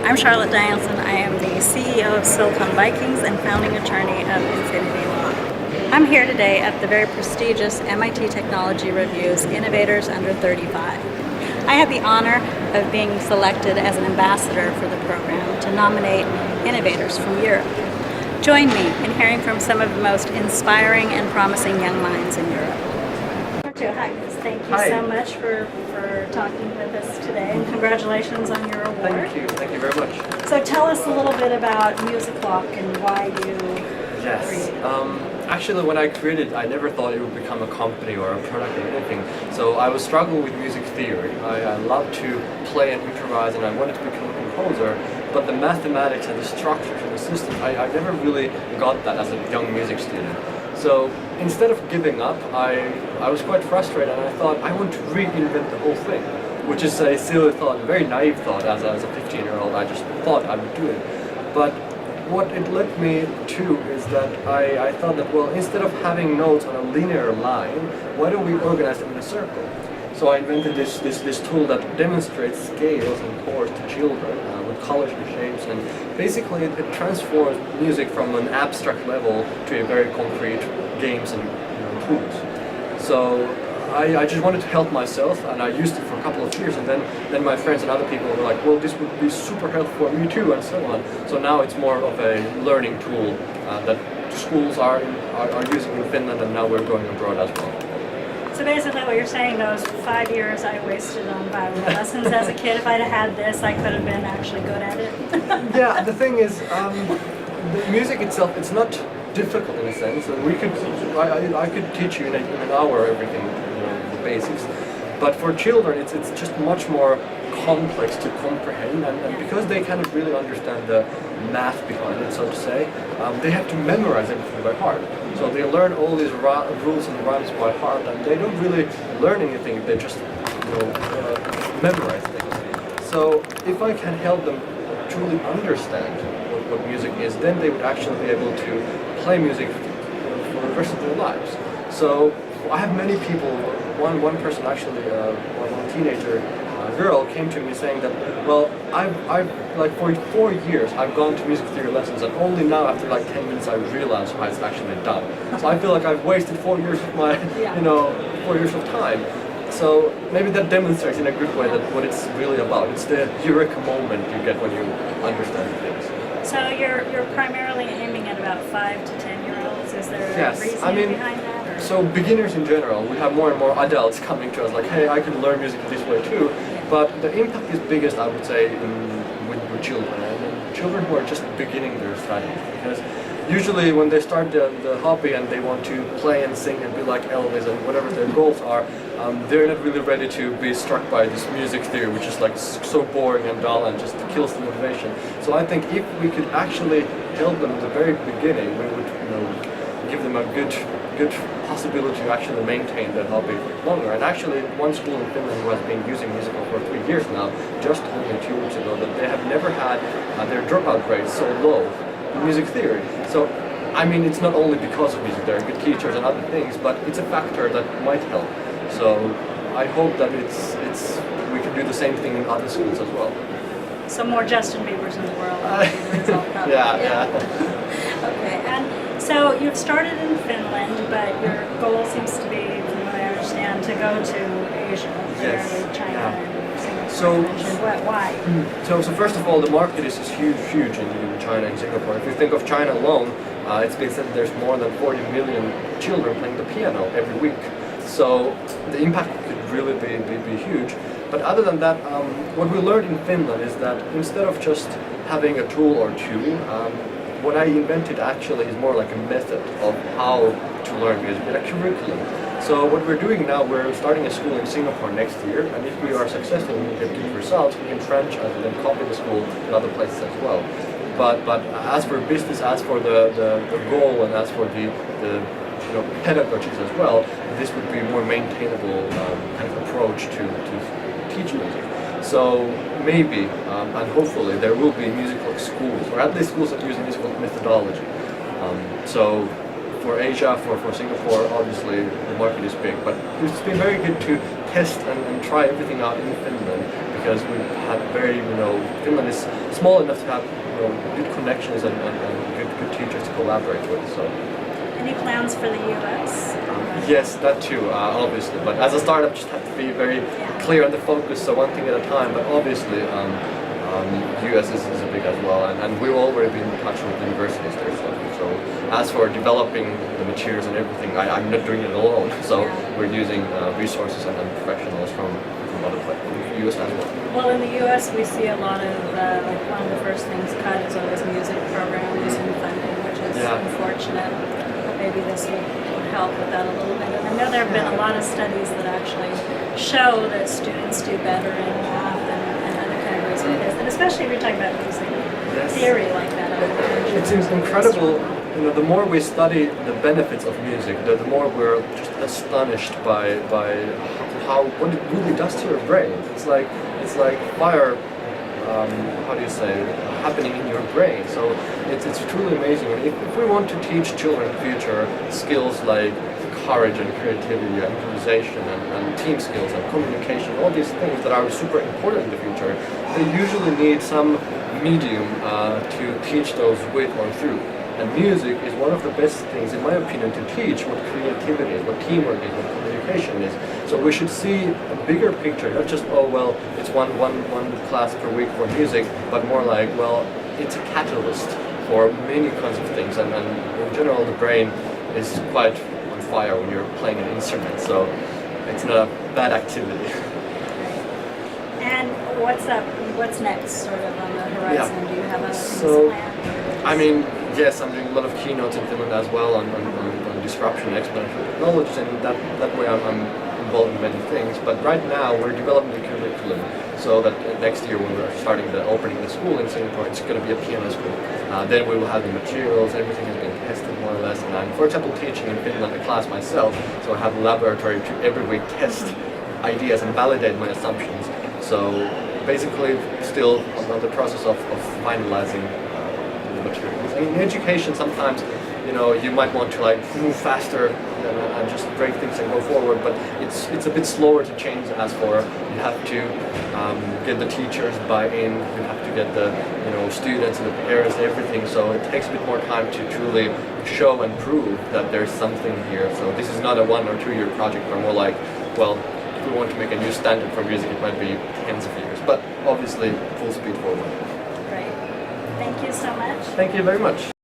I'm Charlotte Dianson. I am the CEO of Silicon Vikings and founding attorney of Infinity Law. I'm here today at the very prestigious MIT Technology Review's Innovators Under 35. I had the honor of being selected as an ambassador for the program to nominate innovators from Europe. Join me in hearing from some of the most inspiring and promising young minds in Europe. Hi, thank you so much for talking with us today, and congratulations on your award. Thank you very much. So tell us a little bit about MusicLock and why you Yes. created. Actually, when I created, I never thought it would become a company or a product or anything. So I was struggling with music theory. I love to play and improvise, and I wanted to become a composer. But the mathematics and the structures and the system, I never really got that as a young music student. So instead of giving up, I was quite frustrated, and I thought I want to reinvent the whole thing, which is a silly thought, a very naive thought as a 15-year-old. I just thought I would do it. But what it led me to is that I thought that, well, instead of having notes on a linear line, why don't we organize them in a circle? So I invented this tool that demonstrates scales and chords to children with colors and shapes, and basically it transforms music from an abstract level to a very concrete games and tools. So I just wanted to help myself, and I used it for a couple of years, and then my friends and other people were like, well, this would be super helpful for me too, and so on. So now it's more of a learning tool that schools are using in Finland, and now we're going abroad as well. So basically what you're saying, those 5 years I wasted on violin lessons as a kid, if I'd had this, I could have been actually good at it. Yeah, the thing is, the music itself, it's not difficult in a sense. And I could teach you in an hour everything, the basics. But for children, it's just much more complex to comprehend, and because they kind of really understand the math behind it, so to say, they have to memorize everything by heart. So they learn all these rules and rhymes by heart, and they don't really learn anything. They just memorize things. So if I can help them truly understand what music is, then they would actually be able to play music for the rest of their lives. So I have many people. One person actually, one teenager girl came to me saying that, well, I've like for 4 years I've gone to music theory lessons, and only now after like 10 minutes I realized how it's actually done. So I feel like I've wasted 4 years of my 4 years of time. So maybe that demonstrates in a good way that what it's really about. It's the eureka moment you get when you understand things. So you're primarily aiming at about 5 to 10-year-olds. Is there a Yes, reason behind that? Or? So beginners in general, we have more and more adults coming to us like, hey, I can learn music this way too. But the impact is biggest, I would say, with children, and children who are just beginning their studies. Because usually when they start the hobby and they want to play and sing and be like Elvis and whatever their goals are, they're not really ready to be struck by this music theory, which is like so boring and dull and just kills the motivation. So I think if we could actually help them at the very beginning, we would give them a good possibility to actually maintain that hobby longer. And actually, one school in Finland who has been using musical for 3 years now just told me 2 weeks ago that they have never had their dropout rate so low in music theory. So, I mean, it's not only because of music, there are good teachers and other things, but it's a factor that might help. So, I hope that we can do the same thing in other schools as well. Some more Justin Biebers in the world. Yeah. Okay, and so you've started in Finland, but your goal seems to be, from what I understand, to go to Asia, primarily China and Singapore. Why? So first of all, the market is huge in China and Singapore. If you think of China alone, it's been said that there's more than 40 million children playing the piano every week. So the impact could really be huge. But other than that, what we learned in Finland is that instead of just having a tool or two, what I invented actually is more like a method of how to learn music, and a curriculum. So what we're doing now, we're starting a school in Singapore next year, and if we are successful and we get good results, we can franchise and then copy the school in other places as well. But as for business, as for the goal, and as for the pedagogies as well, this would be a more maintainable kind of approach to teach music. So maybe and hopefully there will be musical schools, or at least schools that use musical methodology. So for Asia, for Singapore, obviously the market is big, but it's been very good to test and try everything out in Finland, because we had very, Finland is small enough to have good connections and good teachers to collaborate with. So. Any plans for the U.S.? Yes, that too, obviously. But as a startup, just have to be very clear on the focus, so one thing at a time. But obviously, US is big as well, and we've already been in touch with universities there. So as for developing the materials and everything, I'm not doing it alone. So we're using resources and professionals from other places, US as well. Well, in the U.S., we see a lot of, like one of the first things cut is always music programs and funding, which is unfortunate. But maybe this would help with that a little bit. And I know there have been a lot of studies that actually show that students do better in math and other categories of this, and especially if you're talking about music theory like that. It seems incredible. The more we study the benefits of music, the more we're just astonished by what it really does to your brain. It's like fire. How do you say, happening in your brain. So it's truly amazing. And if we want to teach children in the future skills like courage and creativity and improvisation and team skills and communication, all these things that are super important in the future, they usually need some medium to teach those with or through. And music is one of the best things, in my opinion, to teach what creativity is, what teamwork is, what communication is. So we should see a bigger picture, not just, it's one class per week for music, but more like, it's a catalyst for many kinds of things. And in general, the brain is quite on fire when you're playing an instrument, so it's not a bad activity. And what's next, sort of, on the horizon? Do you have a plan? I mean, yes, I'm doing a lot of keynotes in Finland as well on disruption and exponential technologies, and that way I'm involved in many things. But right now we're developing the curriculum so that next year when we're opening the school in Singapore, it's going to be a piano school. Then we will have the materials, everything has been tested more or less. And I'm, for example, teaching in Finland a class myself, so I have a laboratory to every week test ideas and validate my assumptions. So basically still on the process of finalizing materials. I mean, in education sometimes, you might want to move faster and just break things and go forward, but it's a bit slower to change. As for, you have to get the teachers buy-in, you have to get the students and the parents and everything, so it takes a bit more time to truly show and prove that there's something here. So this is not a 1 or 2 year project, but more like, if we want to make a new standard for music, it might be tens of years, but obviously full speed forward. Great. Thank you so much. Thank you very much.